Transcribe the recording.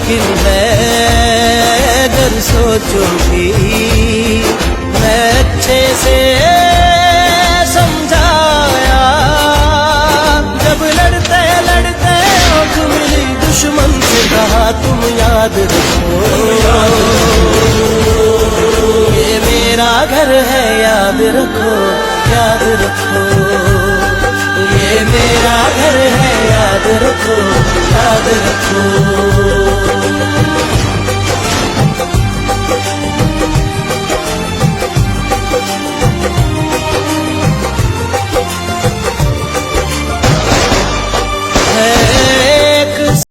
मुश्किल है अगर सोचोगी, मैं अच्छे से समझाया। जब लड़ते लड़ते आँख मिली दुश्मन से कहा तुम याद रखो, ये मेरा घर है याद रखो, याद रखो। ये मेरा घर है याद रखो, याद रखो।